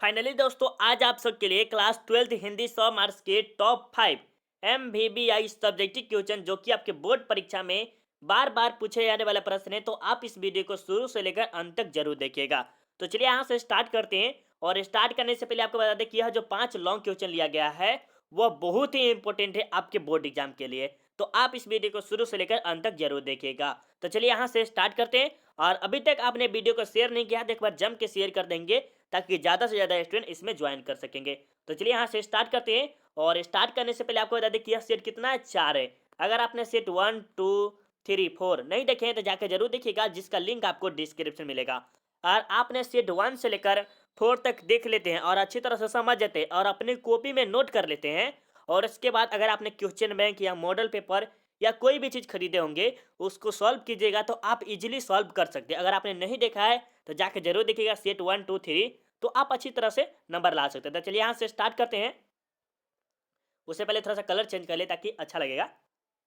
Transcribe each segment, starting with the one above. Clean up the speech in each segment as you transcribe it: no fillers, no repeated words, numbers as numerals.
Finally दोस्तों आज आप सबके लिए क्लास 12th हिंदी 100 मार्क्स के टॉप 5 MVBI सब्जेक्टिव क्वेश्चन जो कि आपके बोर्ड परीक्षा में बार बार पूछे जाने वाला प्रश्न है। तो आप इस वीडियो को शुरू से लेकर अंत तक जरूर देखिएगा। तो चलिए यहाँ से स्टार्ट करते हैं। और स्टार्ट करने से पहले आपको बता दें कि यह जो 5 लॉन्ग क्वेश्चन लिया गया है वह बहुत ही इंपॉर्टेंट है आपके बोर्ड एग्जाम के लिए। तो आप इस वीडियो को शुरू से लेकर अंत तक जरूर देखिएगा। तो चलिए यहाँ से स्टार्ट करते हैं। और अभी तक आपने वीडियो को शेयर नहीं किया तो एक बार जम के शेयर कर देंगे ताकि ज़्यादा से ज़्यादा स्टूडेंट इसमें ज्वाइन कर सकेंगे। तो चलिए यहाँ से स्टार्ट करते हैं। और स्टार्ट करने से पहले आपको बता दें कि यह सेट कितना है, 4 है। अगर आपने सेट 1 2 3 4 नहीं देखे हैं तो जाकर जरूर देखिएगा, जिसका लिंक आपको डिस्क्रिप्शन मिलेगा। और आपने सेट 1 से लेकर 4 तक देख लेते हैं और अच्छी तरह से समझ जाते हैं और अपनी कॉपी में नोट कर लेते हैं। और इसके बाद अगर आपने क्वेश्चन बैंक या मॉडल पेपर या कोई भी चीज़ खरीदे होंगे उसको सॉल्व कीजिएगा तो आप इजीली सॉल्व कर सकते हैं। अगर आपने नहीं देखा है तो जाके जरूर देखिएगा सेट 1 2 3, तो आप अच्छी तरह से नंबर ला सकते हैं। तो चलिए यहाँ से स्टार्ट करते हैं। उससे पहले थोड़ा सा कलर चेंज कर ले ताकि अच्छा लगेगा।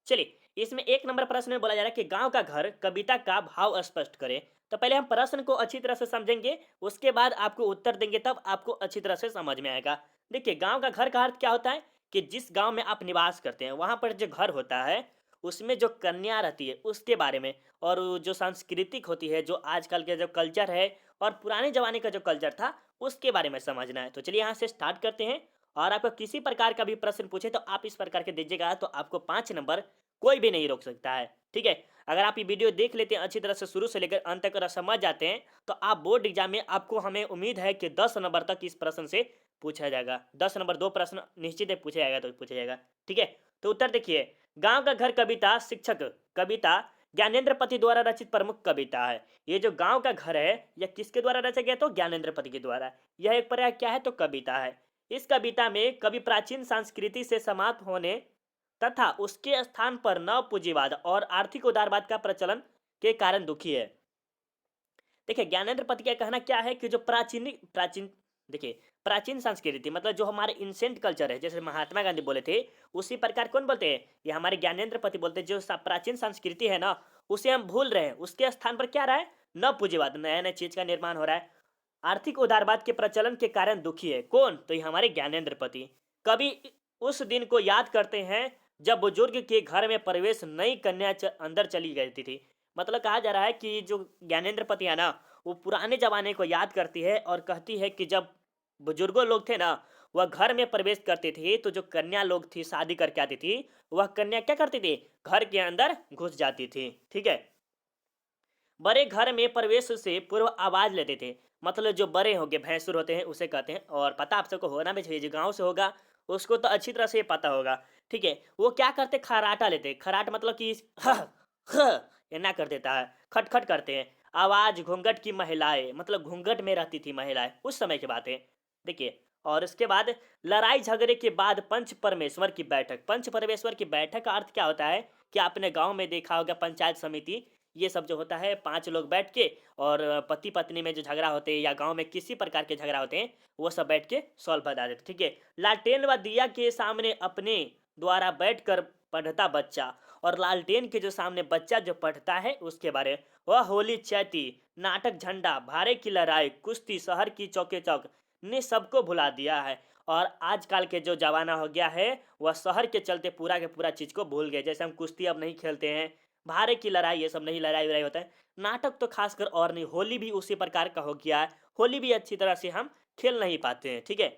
चलिए, इसमें 1 नंबर प्रश्न में बोला जा रहा है कि गांव का घर कविता का भाव स्पष्ट करें। तो पहले हम प्रश्न को अच्छी तरह से समझेंगे, उसके बाद आपको उत्तर देंगे, तब आपको अच्छी तरह से समझ में आएगा। देखिए, गांव का घर का अर्थ क्या होता है कि जिस गांव में आप निवास करते हैं वहां पर जो घर होता है उसमें जो कन्या रहती है उसके बारे में, और वो जो सांस्कृतिक होती है, जो आजकल के जो कल्चर है और पुराने जमाने का जो कल्चर था उसके बारे में समझना है। तो चलिए यहाँ से स्टार्ट करते हैं। और आपको किसी प्रकार का भी प्रश्न पूछे तो आप इस प्रकार के दीजिएगा तो आपको 5 नंबर कोई भी नहीं रोक सकता है। ठीक है, अगर आप ये वीडियो देख लेते हैं अच्छी तरह से शुरू से लेकर अंत तक और समझ जाते हैं तो आप बोर्ड एग्जाम में आपको हमें उम्मीद है कि 10 नंबर तक इस प्रश्न से पूछा जाएगा। 10 नंबर 2 प्रश्न निश्चित है पूछा जाएगा, तो पूछा जाएगा। ठीक है, तो उत्तर देखिए, गांव का घर कविता शिक्षक कविता ज्ञानेंद्र पति द्वारा रचित प्रमुख कविता है। ये जो गांव का घर है यह किसके द्वारा रचा गया, तो ज्ञानेंद्र पति के द्वारा। यह एक पर्याय क्या है, तो कविता है। इस कविता में कवि प्राचीन संस्कृति से समाप्त होने तथा उसके स्थान पर नव पूंजीवाद और आर्थिक उदारवाद का प्रचलन के कारण दुखी है। देखिए, ज्ञानेंद्र पति का कहना क्या है कि जो प्राचीन देखिए, प्राचीन संस्कृति मतलब जो हमारे इंसेंट कल्चर है, जैसे महात्मा गांधी बोले थे उसी प्रकार कौन बोलते हैं, ये हमारे ज्ञानेंद्र पति बोलते हैं। जो प्राचीन संस्कृति है ना उसे हम भूल रहे हैं, उसके स्थान पर क्या रहा है, नव पूंजीवाद, नया नया चीज का निर्माण हो रहा है। आर्थिक उदारवाद के प्रचलन के कारण दुखी है। कौन, तो ये हमारे ज्ञानेंद्र पति। कवि उस दिन को याद करते हैं जब बुजुर्ग के घर में प्रवेश नई कन्या अंदर चली गई थी। मतलब कहा जा रहा है कि जो ज्ञानेंद्र पति है ना वो पुराने जमाने को याद करती है और कहती है कि जब बुजुर्गों लोग थे ना वह घर में प्रवेश करते थे तो जो कन्या लोग थी शादी करके आती थी वह कन्या क्या करती थी, घर के अंदर घुस जाती थी। ठीक है, बड़े घर में प्रवेश से पूर्व आवाज लेते थे। मतलब जो बड़े होंगे भैंसुर होते हैं उसे कहते हैं। और पता आप सबको होना भी चाहिए, जो गाँव से होगा उसको तो अच्छी तरह से ये पता होगा। ठीक है, वो क्या करते, खराटा लेते। खराट मतलब कि ये ना कर देता है, खटखट करते हैं। आवाज घूंघट की महिलाएं, मतलब घूंघट में रहती थी महिलाएं, उस समय की बात है। देखिए, और इसके बाद लड़ाई झगड़े के बाद पंच परमेश्वर की बैठक। पंच परमेश्वर की बैठक का अर्थ क्या होता है कि आपने गांव में देखा होगा पंचायत समिति, ये सब जो होता है 5 लोग बैठ के, और पति पत्नी में जो झगड़ा होते हैं या गांव में किसी प्रकार के झगड़ा होते हैं वो सब बैठ के सॉल्व बता देते। ठीक है, लालटेन व दिया के सामने अपने द्वारा बैठकर पढ़ता बच्चा, और लालटेन के जो सामने बच्चा जो पढ़ता है उसके बारे। वह होली चैती नाटक झंडा भारे की लड़ाई कुश्ती शहर की चौके चौक ने सबको भुला दिया है। और आजकल के जो जमाना हो गया है वह शहर के चलते पूरा के पूरा चीज को भूल गए। जैसे हम कुश्ती अब नहीं खेलते हैं, भारे की लड़ाई ये सब नहीं, लड़ाई वड़ाई होता है। नाटक तो खासकर और नहीं, होली भी उसी प्रकार का हो गया है। होली भी अच्छी तरह से हम खेल नहीं पाते हैं। ठीक है,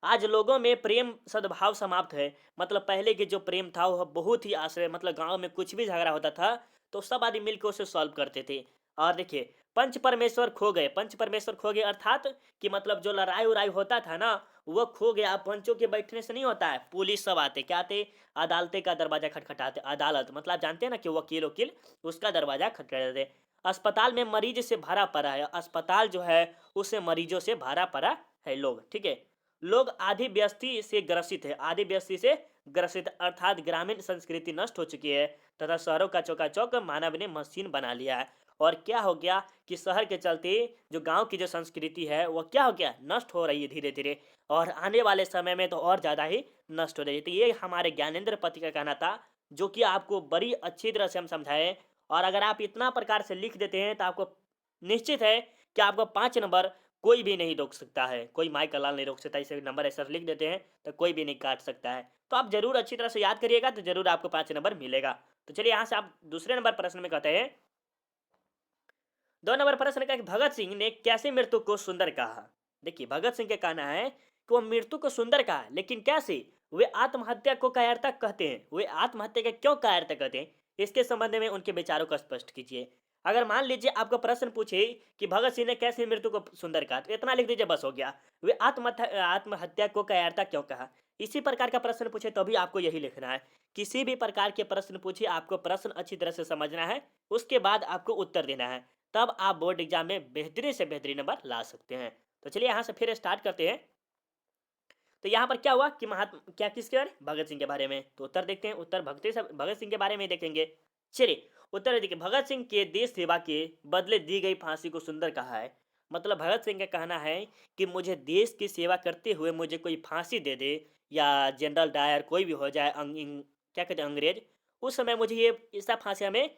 आज लोगों में प्रेम सद्भाव समाप्त है। मतलब पहले के जो प्रेम था वह बहुत ही आश्रय, मतलब गांव में कुछ भी झगड़ा होता था तो सब आदमी मिलकर उसे सॉल्व करते थे। और देखिए, पंच परमेश्वर खो गए। पंच परमेश्वर खो गए अर्थात कि मतलब जो लड़ाई उड़ाई होता था ना वो खो गया। अब पंचों के बैठने से नहीं होता है, पुलिस सब आते, क्या आते, अदालते का दरवाजा खटखटाते। अदालत मतलब जानते हैं ना कि वकील वकील, उसका दरवाजा खटखटाते। अस्पताल में मरीज से भरा पड़ा है। अस्पताल जो है उसे मरीजों से भरा पड़ा है लोग। ठीक है, लोग आधी व्यस्ती से ग्रसित है। आधी व्यस्ती से ग्रसित अर्थात ग्रामीण संस्कृति नष्ट हो चुकी है तथा शहरों का चौकाचौक मानव ने मशीन बना लिया है। और क्या हो गया कि शहर के चलते जो गांव की जो संस्कृति है वह क्या हो गया, नष्ट हो रही है धीरे धीरे। और आने वाले समय में तो और ज़्यादा ही नष्ट हो रही है। तो ये हमारे ज्ञानेंद्र पति का कहना था, जो कि आपको बड़ी अच्छी तरह से हम समझाएं। और अगर आप इतना प्रकार से लिख देते हैं तो आपको निश्चित है कि आपको 5 नंबर कोई भी नहीं रोक सकता है, कोई माई का लाल नहीं रोक सकता। इसे नंबर ऐसा लिख देते हैं तो कोई भी नहीं काट सकता है। तो आप जरूर अच्छी तरह से याद करिएगा तो जरूर आपको 5 नंबर मिलेगा। तो चलिए यहाँ से आप दूसरे नंबर प्रश्न में कहते हैं, 2 नंबर प्रश्न का, भगत सिंह ने कैसे मृत्यु को सुंदर कहा। देखिए भगत सिंह का कहना है कि वो मृत्यु को सुंदर कहा, लेकिन कैसे? वे आत्महत्या को कायरता कहते हैं। वे आत्महत्या का क्यों कायरता कहते हैं, इसके संबंध में उनके विचारों को स्पष्ट कीजिए। अगर मान लीजिए आपको प्रश्न पूछे कि भगत सिंह ने कैसे मृत्यु को सुंदर कहा, तो इतना लिख दीजिए बस हो गया। वे आत्महत्या को कायरता क्यों कहा। इसी प्रकार का प्रश्न पूछे तो भी आपको यही लिखना है। किसी भी प्रकार के प्रश्न पूछे, आपको प्रश्न अच्छी तरह से समझना है, उसके बाद आपको उत्तर देना है, तब आप बोर्ड एग्जाम में बेहतरीन से बेहतरीन नंबर ला सकते हैं। तो चलिए यहाँ से फिर स्टार्ट करते हैं। तो यहाँ पर क्या हुआ कि महात्मा क्या किसके बारे, भगत सिंह के बारे में। तो उत्तर देखते हैं। उत्तर भगत सिंह के बारे में देखेंगे। चलिए उत्तर देखिए, भगत सिंह के देश सेवा के बदले दी गई फांसी को सुंदर कहा है। मतलब भगत सिंह का कहना है कि मुझे देश की सेवा करते हुए मुझे कोई फांसी दे दे, या जनरल डायर कोई भी हो जाए, क्या कहते हैं अंग्रेज, उस समय मुझे ये ऐसा फांसी, हमें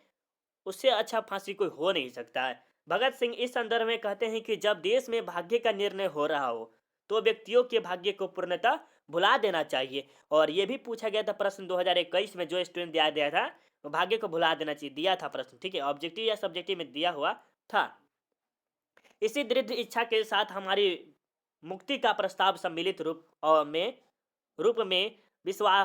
उससे अच्छा फांसी कोई हो नहीं सकता है। भगत सिंह इस संदर्भ में कहते हैं कि जब देश में भाग्य का निर्णय हो रहा हो तो व्यक्तियों के भाग्य को पूर्णतः भुला देना चाहिए। और ये भी पूछा गया था प्रश्न 2021 में, जो स्टूडेंट दिया था, वो भाग्य को भुला देना चाहिए, दिया था प्रश्न, ठीक है, ऑब्जेक्टिव या सब्जेक्टिव में दिया हुआ था। इसी दृढ़ इच्छा के साथ हमारी मुक्ति का प्रस्ताव सम्मिलित रूप में विश्वा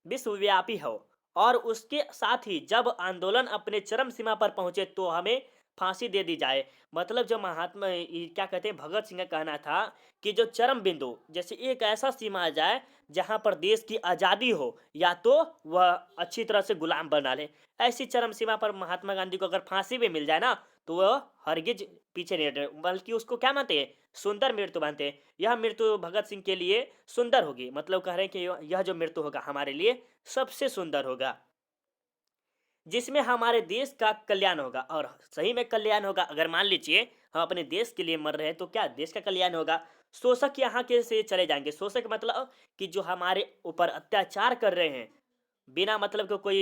विश्वव्यापी हो, और उसके साथ ही जब आंदोलन अपने चरम सीमा पर पहुंचे तो हमें फांसी दे दी जाए। मतलब जो महात्मा क्या कहते हैं, भगत सिंह का कहना था कि जो चरम बिंदु, जैसे एक ऐसा सीमा आ जाए जहां पर देश की आज़ादी हो, या तो वह अच्छी तरह से गुलाम बना ले, ऐसी चरम सीमा पर महात्मा गांधी को अगर फांसी भी मिल जाए ना, तो वह हरगिज पीछे नहीं हटे, बल्कि उसको क्या मानते हैं, सुंदर मृत्यु मानते हैं। यह मृत्यु भगत सिंह के लिए सुंदर होगी। मतलब कह रहे हैं कि यह जो मृत्यु होगा हमारे लिए सबसे सुंदर होगा, जिसमें हमारे देश का कल्याण होगा। और सही में कल्याण होगा। अगर मान लीजिए हम अपने देश के लिए मर रहे हैं तो क्या देश का कल्याण होगा। शोषक यहाँ के से चले जाएंगे। शोषक मतलब कि जो हमारे ऊपर अत्याचार कर रहे हैं, बिना मतलब के कोई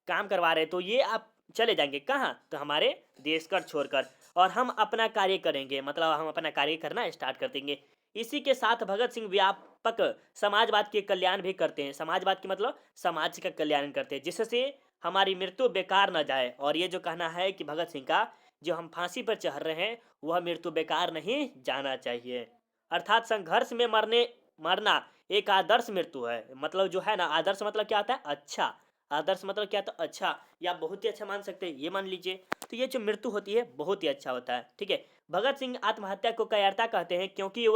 काम करवा रहे हैं, तो ये आप चले जाएंगे कहाँ, तो हमारे देश कर छोड़कर, और हम अपना कार्य करेंगे। मतलब हम अपना कार्य करना स्टार्ट कर देंगे। इसी के साथ भगत सिंह व्यापक समाजवाद के कल्याण भी करते हैं। समाजवाद की मतलब समाज का कल्याण करते हैं, जिससे हमारी मृत्यु बेकार न जाए। और ये जो कहना है कि भगत सिंह का, जो हम फांसी पर चढ़ रहे हैं, वह मृत्यु बेकार नहीं जाना चाहिए। अर्थात संघर्ष में मरना एक आदर्श मृत्यु है। मतलब जो है ना, आदर्श मतलब क्या होता है, अच्छा। आदर्श मतलब क्या, तो अच्छा या बहुत ही अच्छा मान सकते हैं, ये मान लीजिए। तो ये जो मृत्यु होती है बहुत ही अच्छा होता है, ठीक है। भगत सिंह आत्महत्या को कायरता कहते हैं क्योंकि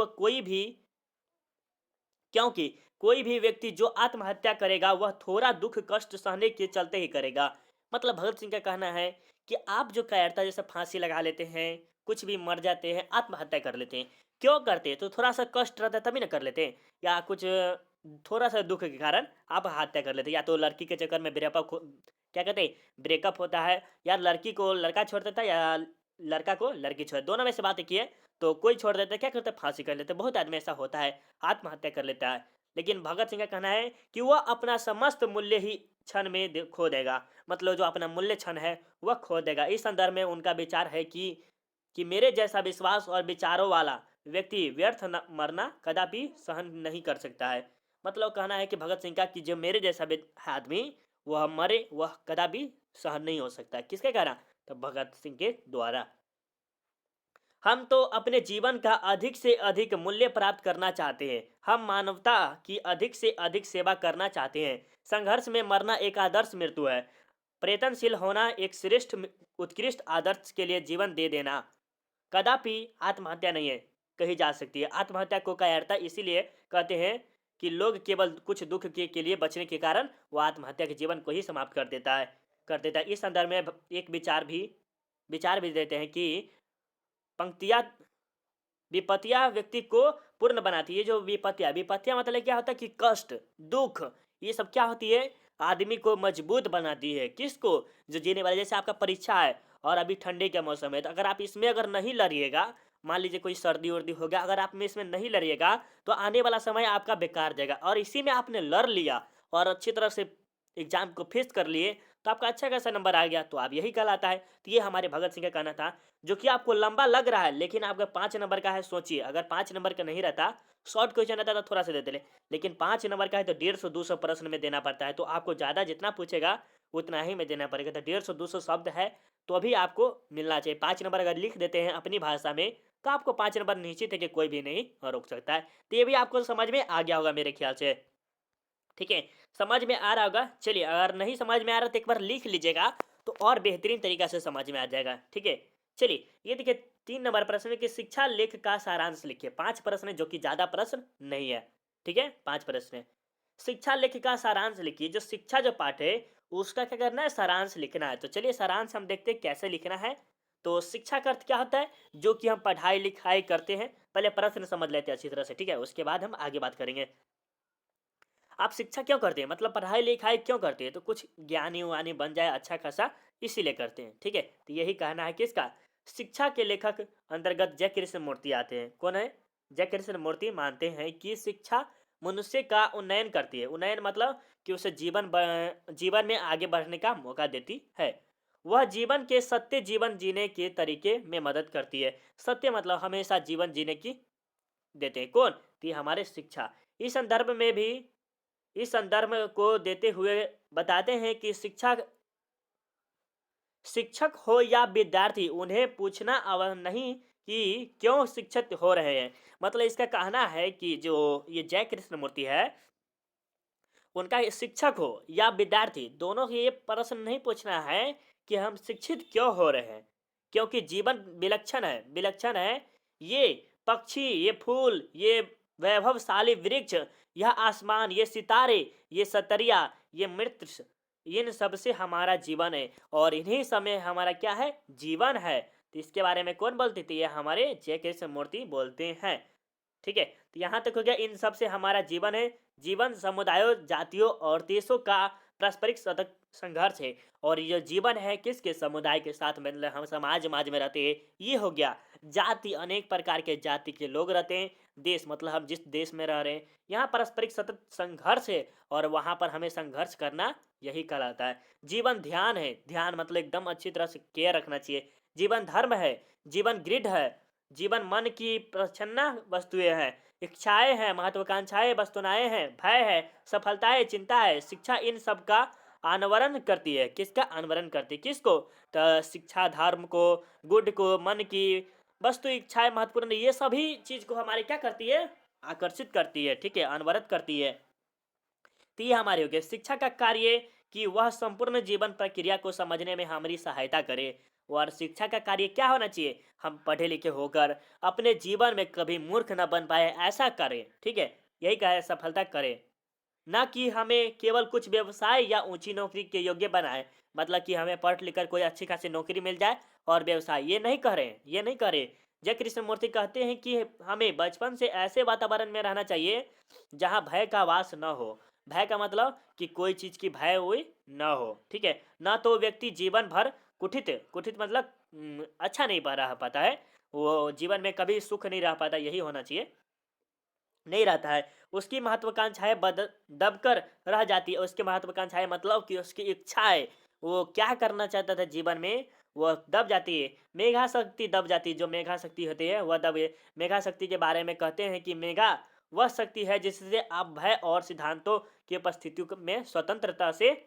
कोई भी व्यक्ति जो आत्महत्या करेगा वह थोड़ा दुख कष्ट सहने के चलते ही करेगा। मतलब भगत सिंह का कहना है कि आप जो कायरता जैसे फांसी लगा लेते हैं, कुछ भी मर जाते हैं, आत्महत्या कर लेते हैं, क्यों करते हैं, तो थोड़ा सा कष्ट रहता है तभी ना कर लेते हैं, या कुछ थोड़ा सा दुख के कारण आप हत्या कर लेते हैं। या तो लड़की के चक्कर में क्या कहते हैं, ब्रेकअप होता है, या लड़की को लड़का छोड़ देता है, या लड़का को लड़की छोड़, दोनों में से बात एक ही है। तो कोई छोड़ देता है, क्या करता है, फांसी कर लेते हैं। बहुत आदमी ऐसा होता है, आत्महत्या कर लेता है। लेकिन भगत सिंह का कहना है कि वह अपना समस्त मूल्य ही क्षण में खो देगा। मतलब जो अपना मूल्य क्षण है वह खो देगा। इस संदर्भ में उनका विचार है कि मेरे जैसा विश्वास और विचारों वाला व्यक्ति व्यर्थ मरना कदापि सहन नहीं कर सकता है। मतलब कहना है कि भगत सिंह का कि जो मेरे जैसा आदमी वह मरे, वह कदापि सहन नहीं हो सकता। किसके कारण, तो भगत सिंह के द्वारा। हम तो अपने जीवन का अधिक से अधिक मूल्य प्राप्त करना चाहते हैं। हम मानवता की अधिक से अधिक सेवा करना चाहते हैं। संघर्ष में मरना एक आदर्श मृत्यु है। प्रयत्नशील होना एक उत्कृष्ट आदर्श के लिए जीवन दे देना कदापि आत्महत्या नहीं है कही जा सकती है। आत्महत्या को कायरता इसीलिए कहते हैं कि लोग केवल कुछ दुख के लिए बचने के कारण वह आत्महत्या के जीवन को ही समाप्त कर देता है। इस संदर्भ में एक विचार भी देते हैं कि पंक्तियाँ विपत्तियाँ व्यक्ति को पूर्ण बनाती है। जो विपत्तियाँ मतलब क्या होता है कि कष्ट, दुख, ये सब क्या होती है, आदमी को मजबूत बनाती है। किसको, जो जीने वाले। जैसे आपका परीक्षा है और अभी ठंडे का मौसम है, तो अगर आप इसमें अगर नहीं लड़िएगा, मान लीजिए कोई सर्दी वर्दी हो गया, अगर आप में इसमें नहीं लड़िएगा तो आने वाला समय आपका बेकार जाएगा। और इसी में आपने लड़ लिया और अच्छी तरह से एग्जाम को फेस कर लिए, तो आपका अच्छा खासा नंबर आ गया, तो आप यही कहलाता है। तो ये हमारे भगत सिंह का कहना था, जो कि आपको लंबा लग रहा है, लेकिन आपका 5 नंबर का है। सोचिए, अगर 5 नंबर का नहीं रहता, शॉर्ट क्वेश्चन रहता तो थोड़ा सा देते ले, लेकिन 5 नंबर का है तो 150-200 प्रश्न में देना पड़ता है। तो आपको ज़्यादा जितना पूछेगा उतना ही में देना पड़ेगा। तो 150-200 शब्द है तो अभी आपको मिलना चाहिए। 5 नंबर अगर लिख देते हैं अपनी भाषा में तो आपको 5 नंबर निश्चित है कि कोई भी नहीं रोक सकता है। तो ये भी आपको समझ में आ गया होगा मेरे ख्याल से। ठीक है, समझ में आ रहा होगा। चलिए, अगर नहीं समझ में आ रहा तो एक बार लिख लीजिएगा, तो और बेहतरीन तरीका से समझ में आ जाएगा। ठीक है, चलिए ये देखिए 3 नंबर प्रश्न में कि शिक्षा लेख का सारांश लिखिए। 5 प्रश्न है, जो कि ज़्यादा प्रश्न नहीं है। ठीक है, 5 प्रश्न है। शिक्षा लेख का सारांश लिखिए। जो शिक्षा जो पाठ है उसका क्या करना है, सारांश लिखना है। तो चलिए सारांश हम देखते हैं कैसे लिखना है। तो शिक्षा का अर्थ क्या होता है, जो कि हम पढ़ाई लिखाई करते हैं। पहले प्रश्न समझ लेते हैं अच्छी तरह से, ठीक है, उसके बाद हम आगे बात करेंगे। आप शिक्षा क्यों करते हैं, मतलब पढ़ाई लिखाई क्यों करते हैं, तो कुछ ज्ञानी वानी बन जाए अच्छा खासा, इसीलिए करते हैं। ठीक है, तो यही कहना है किसका, शिक्षा के लेखक अंतर्गत जय कृष्ण मूर्ति आते हैं। कौन है, जय कृष्ण मूर्ति मानते हैं कि शिक्षा मनुष्य का उन्नयन करती है। उन्नयन मतलब कि उसे जीवन में आगे बढ़ने का मौका देती है। वह जीवन के सत्य जीवन जीने के तरीके में मदद करती है। सत्य मतलब हमेशा जीवन जीने की देते हैं। कौन, तो ये हमारे शिक्षा। इस संदर्भ में भी, इस संदर्भ को देते हुए बताते हैं कि शिक्षक हो या विद्यार्थी, उन्हें पूछना नहीं कि क्यों शिक्षित हो रहे हैं। मतलब इसका कहना है कि जो ये जय कृष्ण मूर्ति है, उनका शिक्षक हो या विद्यार्थी, दोनों को ये प्रश्न नहीं पूछना है कि हम शिक्षित क्यों हो रहे हैं, क्योंकि जीवन विलक्षण है। विलक्षण है ये पक्षी, ये फूल, ये वैभवशाली वृक्ष, यह आसमान, ये सितारे, ये सतरिया, ये मृत, इन सब से हमारा जीवन है, और इन्हीं समय हमारा क्या है, जीवन है। तो इसके बारे में कौन बोलते थे, ये हमारे जय कृष्ण मूर्ति बोलते हैं। ठीक है, तो यहाँ तक हो गया, इन सब से हमारा जीवन है। जीवन समुदायों, जातियों और देशों का पारस्परिक सतत संघर्ष है। और ये जीवन है किसके, समुदाय के साथ, मतलब हम समाज में रहते हैं। ये हो गया जाति, अनेक प्रकार के जाति के लोग रहते हैं। देश मतलब हम जिस देश में रह रहे हैं, यहाँ पारस्परिक सतत संघर्ष है, और वहाँ पर हमें संघर्ष करना यही कहलाता है। जीवन ध्यान है। ध्यान मतलब एकदम अच्छी तरह से केयर रखना चाहिए। जीवन धर्म है। जीवन ग्रिड है। जीवन मन की प्रच्छन्ना वस्तुएं हैं। इच्छाएं हैं, महत्वाकांक्षाएं, वस्तुनाएं हैं, भय है, सफलताएं, चिंता है। शिक्षा इन सब का अनवरण करती है। किसका अनवरण करती है, किसको, तो शिक्षा धर्म को, गुड को, मन की वस्तु, इच्छाएं, महत्वपूर्ण, ये सभी चीज को हमारे क्या करती है, आकर्षित करती है। ठीक है, अनवरत करती है। तो ये हमारे हो गए शिक्षा का कार्य, कि वह संपूर्ण जीवन प्रक्रिया को समझने में हमारी सहायता करे। और शिक्षा का कार्य क्या होना चाहिए, हम पढ़े लिखे होकर अपने जीवन में कभी मूर्ख न बन पाए, ऐसा करें। ठीक है, यही कहा, सफलता करें, ना कि हमें केवल कुछ व्यवसाय या ऊंची नौकरी के योग्य बनाए। मतलब कि हमें पढ़ लिख कर कोई अच्छी खासी नौकरी मिल जाए और व्यवसाय, ये नहीं करें, ये नहीं करें। जय कृष्ण मूर्ति कहते हैं कि हमें बचपन से ऐसे वातावरण में रहना चाहिए जहां भय का वास न हो। भय का मतलब कि कोई चीज की भय हुई न हो। ठीक है, ना तो व्यक्ति जीवन भर कुठित, कुठित मतलब अच्छा नहीं पा रहा पाता है, वो जीवन में कभी सुख नहीं रह पाता, यही होना चाहिए, नहीं रहता है। उसकी महत्वाकांक्षाएं दबकर रह जाती है। उसकी महत्वाकांक्षाएं मतलब कि उसकी इच्छाएं, वो क्या करना चाहता था जीवन में, वो दब जाती है। मेघा शक्ति दब जाती है। जो मेघा शक्ति होती है वह दब, मेघा शक्ति के बारे में कहते हैं कि मेघा वह शक्ति है जिससे आप भय और सिद्धांतों की उपस्थिति में स्वतंत्रता से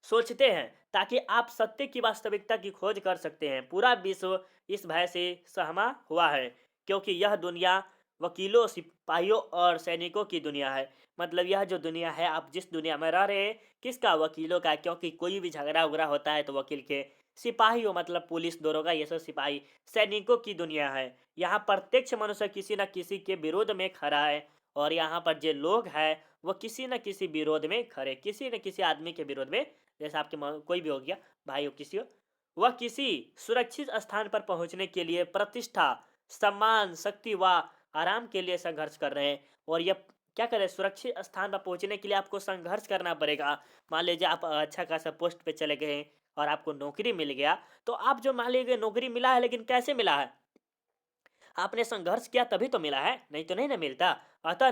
सोचते हैं, ताकि आप सत्य की वास्तविकता की खोज कर सकते हैं। पूरा विश्व इस भय से सहमा हुआ है, क्योंकि यह दुनिया वकीलों, सिपाहियों और सैनिकों की दुनिया है। मतलब यह जो दुनिया है, आप जिस दुनिया में रह रहे हैं, किसका, वकीलों का, क्योंकि कोई भी झगड़ा उगड़ा होता है तो वकील के। सिपाहियों मतलब पुलिस, दरोगा, ये सब सिपाही। सैनिकों की दुनिया है। यहाँ प्रत्यक्ष मनुष्य किसी न किसी के विरोध में खड़ा है, और यहाँ पर जो लोग हैं वो किसी न किसी विरोध में खड़े, किसी न किसी आदमी के विरोध में। जैसे आपके कोई भी हो गया, भाई हो, किसी हो, वह किसी सुरक्षित स्थान पर पहुंचने के लिए प्रतिष्ठा, सम्मान, शक्ति व आराम के लिए संघर्ष कर रहे हैं। और यह क्या करें, सुरक्षित स्थान पर पहुंचने के लिए आपको संघर्ष करना पड़ेगा। मान लीजिए आप अच्छा खासा पोस्ट पे चले गए और आपको नौकरी मिल गया, तो आप जो मान लीजिए नौकरी मिला है, लेकिन कैसे मिला है, आपने संघर्ष किया तभी तो मिला है, नहीं तो नहीं ना मिलता। अतः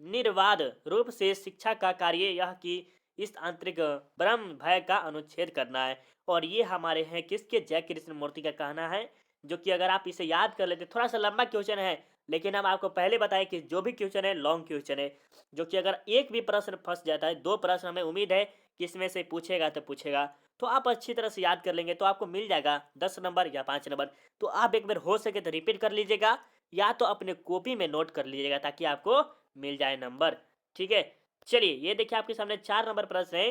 निर्वाध रूप से शिक्षा का कार्य यह कि इस आंतरिक ब्रह्म भय का अनुच्छेद करना है। और ये हमारे हैं किसके, जय कृष्ण मूर्ति का कहना है, जो कि अगर आप इसे याद कर लेते, थोड़ा सा लंबा क्वेश्चन है, लेकिन हम आपको पहले बताएं कि जो भी क्वेश्चन है लॉन्ग क्वेश्चन है, जो कि अगर एक भी प्रश्न फंस जाता है, 2 प्रश्न हमें उम्मीद है कि इसमें से पूछेगा तो पूछेगा, तो आप अच्छी तरह से याद कर लेंगे तो आपको मिल जाएगा 10 नंबर या 5 नंबर। तो आप एक बार हो सके तो रिपीट कर लीजिएगा, या तो अपने कॉपी में नोट कर लीजिएगा ताकि आपको मिल जाए नंबर। ठीक है, चलिए ये देखिए आपके सामने 4 नंबर प्रश्न है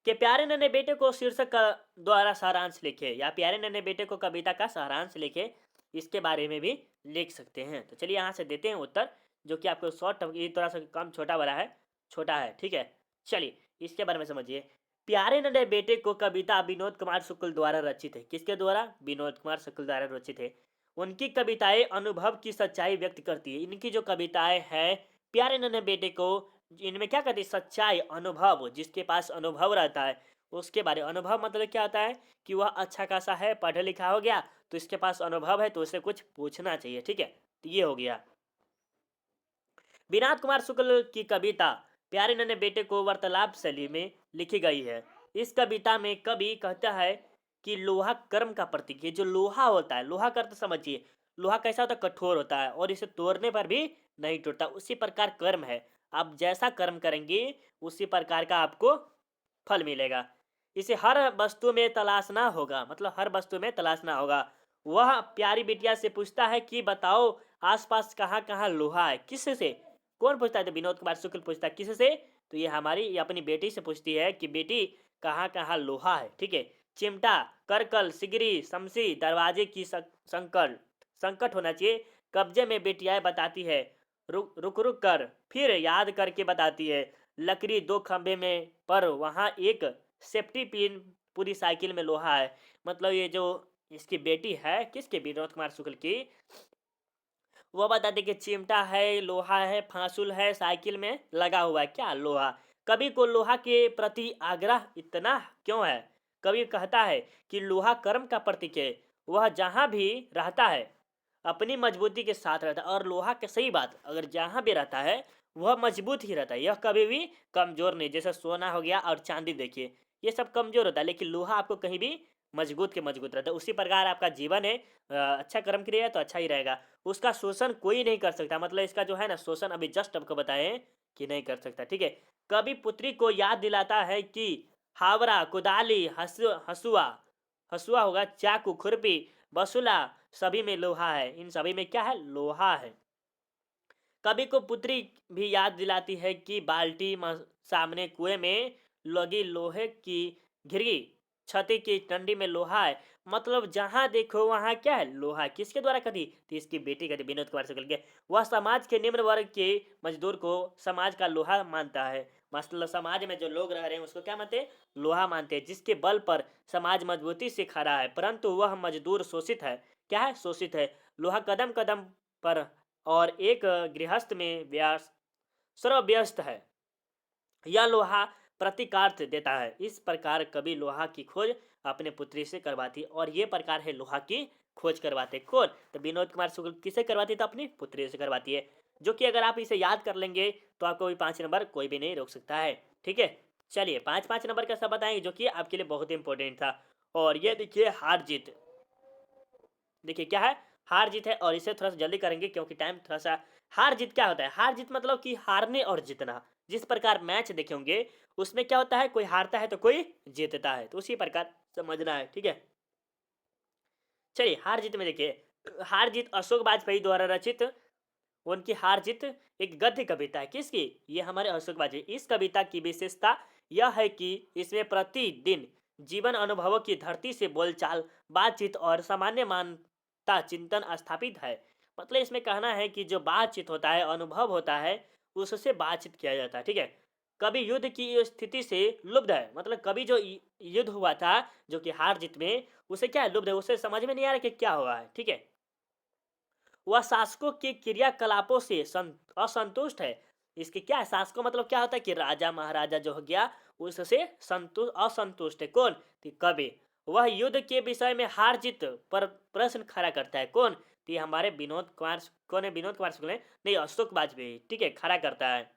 कि प्यारे नन्हे बेटे को शीर्षक का द्वारा सारांश लिखे, या प्यारे नन्हे बेटे को कविता का सारांश लिखे, इसके बारे में भी लिख सकते हैं। तो चलिए यहाँ से देते हैं उत्तर, जो कि आपको शॉर्ट, ये थोड़ा सा कम छोटा वाला है, छोटा है। ठीक है, चलिए इसके बारे में समझिए। प्यारे नन्हे बेटे को कविता विनोद कुमार शुक्ल द्वारा रचित है। किसके द्वारा? विनोद कुमार शुक्ल द्वारा रचित है। उनकी कविताएं अनुभव की सच्चाई व्यक्त करती है। इनकी जो कविताएं हैं प्यारे नन्हे बेटे को, इनमें क्या कहते हैं, सच्चाई, अनुभव, जिसके पास अनुभव रहता है उसके बारे। अनुभव मतलब क्या होता है कि वह अच्छा खासा है, पढ़ा लिखा हो गया, तो इसके पास अनुभव है तो उसे कुछ पूछना चाहिए। ठीक है, तो ये हो गया। विनोद कुमार शुक्ल की कविता प्यारे नन्हे बेटे को वार्तालाप शैली में लिखी गई है। इस कविता में कवि कहता है कि लोहा कर्म का प्रतीक है। जो लोहा होता है, लोहा का अर्थ समझिए, लोहा कैसा होता है, कठोर होता है और इसे तोड़ने पर भी नहीं टूटता। उसी प्रकार कर्म है, आप जैसा कर्म करेंगे उसी प्रकार का आपको फल मिलेगा। इसे हर वस्तु में तलाशना होगा, मतलब हर वस्तु में तलाशना होगा। वह प्यारी बिटिया से पूछता है कि बताओ आसपास कहाँ कहाँ लोहा है। किससे? कौन पूछता है? तो विनोद कुमार शुक्ल पूछता है। किससे? तो ये अपनी बेटी से पूछती है कि बेटी कहाँ कहाँ लोहा है। ठीक है, चिमटा, करकल, सिगरी, शमशी, दरवाजे की संकट संकट होना चाहिए। कब्जे में बेटियाएं बताती है, रुक रुक रुक कर, फिर याद करके बताती है। लकड़ी 2 खंभे में, पर वहाँ एक सेफ्टी पिन, पूरी साइकिल में लोहा है। मतलब ये जो इसकी बेटी है, किसके, विनोद कुमार शुक्ल की, वो बताते कि चिमटा है, लोहा है, फांसुल है, साइकिल में लगा हुआ है। क्या? लोहा। कवि को लोहा के प्रति आग्रह इतना क्यों है? कवि कहता है कि लोहा कर्म का प्रतीक है। वह जहाँ भी रहता है अपनी मजबूती के साथ रहता है। और लोहा के, सही बात, अगर जहाँ भी रहता है वह मजबूत ही रहता है, यह कभी भी कमजोर नहीं। जैसे सोना हो गया और चांदी, देखिए ये सब कमजोर होता है, लेकिन लोहा आपको कहीं भी मजबूत के मजबूत रहता है। उसी प्रकार आपका जीवन है, अच्छा कर्म करिएगा तो अच्छा ही रहेगा। उसका शोषण कोई नहीं कर सकता, मतलब इसका जो है ना शोषण, अभी जस्ट आपको बताए कि नहीं कर सकता। ठीक है, कभी पुत्री को याद दिलाता है कि हावड़ा, कुदाली, हसुआ, हसुआ होगा, चाकू, खुरपी, बसुला, सभी में लोहा है। इन सभी में क्या है? लोहा है। कभी को पुत्री भी याद दिलाती है कि बाल्टी सामने कुएं में लगी लोहे की घिरी, छती की डंडी में लोहा है। मतलब जहां देखो वहां क्या है? लोहा है। किसके द्वारा कथी? तो इसकी बेटी कथी, विनोद कुमार शुक्ल के। वह समाज के निम्न वर्ग के मजदूर को समाज का लोहा मानता है। मतलब समाज में जो लोग रह रहे हैं उसको क्या मानते हैं? लोहा मानते हैं, जिसके बल पर समाज मजबूती से खड़ा है। परंतु वह मजदूर शोषित है। क्या है? शोषित है। लोहा कदम कदम पर और एक गृहस्थ में व्यास सर्वव्यस्त है। यह लोहा प्रतिकार्थ देता है। इस प्रकार कभी लोहा की खोज अपने पुत्री से करवाती, और ये प्रकार है लोहा की खोज करवाते कौन? तो विनोद कुमार शुक्ल किसे करवाती? तो अपनी पुत्री से करवाती है, जो कि अगर आप इसे याद कर लेंगे तो आपको भी 5 नंबर कोई भी नहीं रोक सकता है। ठीक है, चलिए 5-5 नंबर का सब बताएंगे, जो कि आपके लिए बहुत इंपॉर्टेंट था। और ये देखिए हार जीत, देखिए क्या है? हार जीत है, और इसे थोड़ा सा जल्दी करेंगे क्योंकि टाइम थोड़ा सा। हार जीत क्या होता है? हार जीत मतलब कि हारने और जीतना। जिस प्रकार मैच देखे होंगे उसमें क्या होता है, कोई हारता है तो कोई जीतता है, तो उसी प्रकार समझना है। ठीक है, चलिए हार जीत में देखिए, हार जीत अशोक वाजपेयी द्वारा रचित, उनकी हार जीत एक गद्य कविता है। किसकी? ये हमारे अशोक वाजपेयी। इस कविता की विशेषता यह है कि इसमें प्रतिदिन जीवन अनुभवों की धरती से बोलचाल, बातचीत और सामान्य मानता चिंतन स्थापित है। मतलब इसमें कहना है कि जो बातचीत होता है, अनुभव होता है, उससे बातचीत किया जाता है। ठीक है, कभी युद्ध की स्थिति से लुब्ध है, मतलब कभी जो युद्ध हुआ था, जो कि हार जीत में, उसे क्या है? लुब्ध है, उसे समझ में नहीं आ रहा कि क्या हुआ है। ठीक है, वह शासकों के क्रियाकलापों से असंतुष्ट है। इसके क्या है? शासकों मतलब क्या होता है कि राजा महाराजा जो हो गया, उससे असंतुष्ट है। कौन? तो कवि। वह युद्ध के विषय में हार जीत पर प्रश्न खड़ा करता है। कौन? तो ये हमारे विनोद कुमार, कौन है? विनोद कुमार शुक्ल ने नहीं, अशोक वाजपेयी। ठीक है, खड़ा करता है।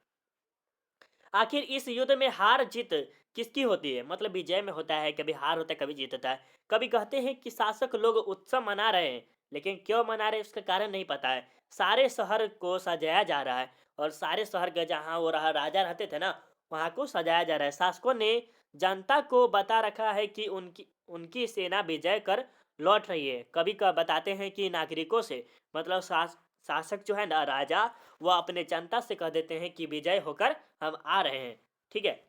आखिर इस युद्ध में हार जीत किसकी होती है? मतलब विजय में होता है, कभी हार होता है, कभी जीत होता है। कभी कहते हैं कि शासक लोग उत्सव मना रहे हैं, लेकिन क्यों मना रहे हैं उसका कारण नहीं पता है। सारे शहर को सजाया जा रहा है और सारे शहर के जहाँ वो राजा रहते थे ना, वहाँ को सजाया जा रहा है। शासकों ने जनता को बता रखा है कि उनकी उनकी सेना विजय कर लौट रही है। कभी का बताते हैं कि नागरिकों से, मतलब शासक जो है ना, राजा, वो अपने जनता से कह देते हैं कि विजय होकर हम आ रहे हैं। ठीक है।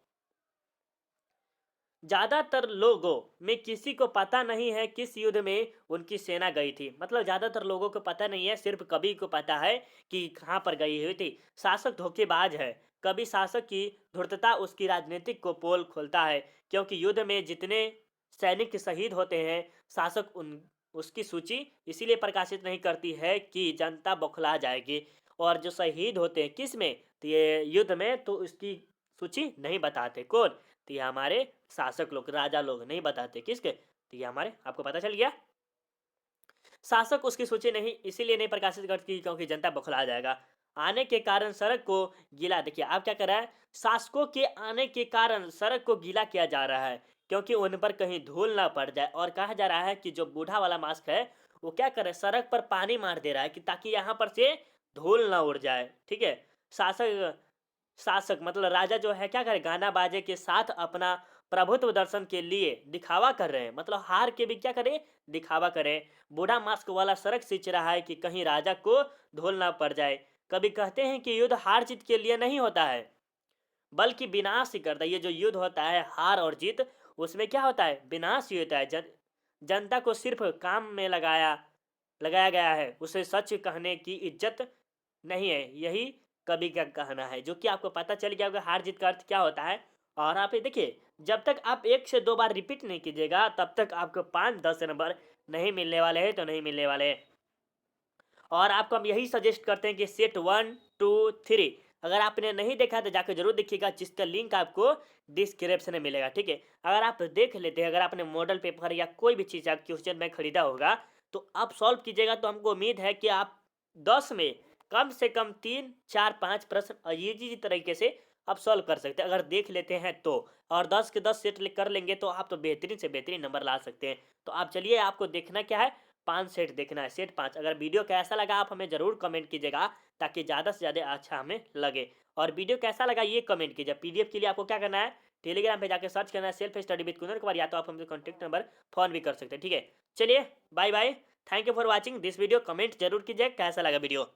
ज्यादातर लोगों में किसी को पता नहीं है किस युद्ध में उनकी सेना गई थी। मतलब ज्यादातर लोगों को पता नहीं है, सिर्फ कभी को पता है कि कहाँ पर गई हुई थी। शासक धोखेबाज है। कभी शासक की धूर्तता उसकी राजनीतिक को पोल खोलता है, क्योंकि युद्ध में जितने सैनिक शहीद होते हैं, शासक उन उसकी सूची इसीलिए प्रकाशित नहीं करती है कि जनता बौखला जाएगी। और जो शहीद होते हैं किस में, तो ये युद्ध में, तो उसकी सूची नहीं बताते। कौन? तो ये हमारे शासक लोग, राजा लोग नहीं बताते। किसके? तो ये हमारे, आपको पता चल गया। शासक उसकी सूची नहीं इसीलिए नहीं प्रकाशित करती क्योंकि जनता बौखला जाएगा। आने के कारण सड़क को गीला, देखिए आप क्या कर रहा है, शासकों के आने के कारण सड़क को गीला किया जा रहा है क्योंकि उन पर कहीं धूल ना पड़ जाए। और कहा जा रहा है कि जो बूढ़ा वाला मास्क है, वो क्या करे, सड़क पर पानी मार दे रहा है कि ताकि यहाँ पर से धूल ना उड़ जाए। ठीक है। शासक शासक मतलब राजा जो है क्या करे, गाना बाजे के साथ अपना प्रभुत्व दर्शन के लिए दिखावा कर रहे हैं। मतलब हार के भी क्या करे, दिखावा करे। बूढ़ा मास्क वाला सड़क सींच रहा है कि कहीं राजा को धूल ना पड़ जाए। कभी कहते हैं कि युद्ध हार जीत के लिए नहीं होता है, बल्कि विनाश ही करता है। ये जो युद्ध होता है, हार और जीत, उसमें क्या होता है, विनाश ही होता है। जनता को सिर्फ काम में लगाया लगाया गया है, उसे सच कहने की इज्जत नहीं है। यही कवि का कहना है, जो कि आपको पता चल गया होगा हार जीत का अर्थ क्या होता है। और आप ये देखिए, जब तक आप एक से दो बार रिपीट नहीं कीजिएगा, तब तक आपको 5-10 नंबर नहीं मिलने वाले हैं, तो नहीं मिलने वाले हैं। और आपको हम यही सजेस्ट करते हैं कि सेट 1, 2, 3 अगर आपने नहीं देखा तो जाकर जरूर देखिएगा, जिसका लिंक आपको डिस्क्रिप्शन में मिलेगा। ठीक है। अगर आप देख लेते हैं, अगर आपने मॉडल पेपर या कोई भी चीज़ आप क्वेश्चन में खरीदा होगा, तो आप सॉल्व कीजिएगा, तो हमको उम्मीद है कि आप 10 में कम से कम 3, 4, 5 प्रश्न इजी तरीके से आप सॉल्व कर सकते हैं, अगर देख लेते हैं तो। और 10 के 10 सेट कर लेंगे तो आप तो बेहतरीन से बेहतरीन नंबर ला सकते हैं। तो आप चलिए, आपको देखना क्या है, 5 सेट देखना है, सेट 5। अगर वीडियो कैसा लगा आप हमें ज़रूर कमेंट कीजिएगा, ताकि ज़्यादा से ज़्यादा अच्छा हमें लगे। और वीडियो कैसा लगा ये कमेंट कीजिए। पीडीएफ के लिए आपको क्या करना है, टेलीग्राम पे जाकर सर्च करना है self study with Kundan Kumar, या तो आप हमसे कॉन्टैक्ट नंबर फ़ोन भी कर सकते हैं। ठीक है। चलिए, bye bye. Thank you for watching this video. Comment जरूर कीजिए कैसा लगा वीडियो।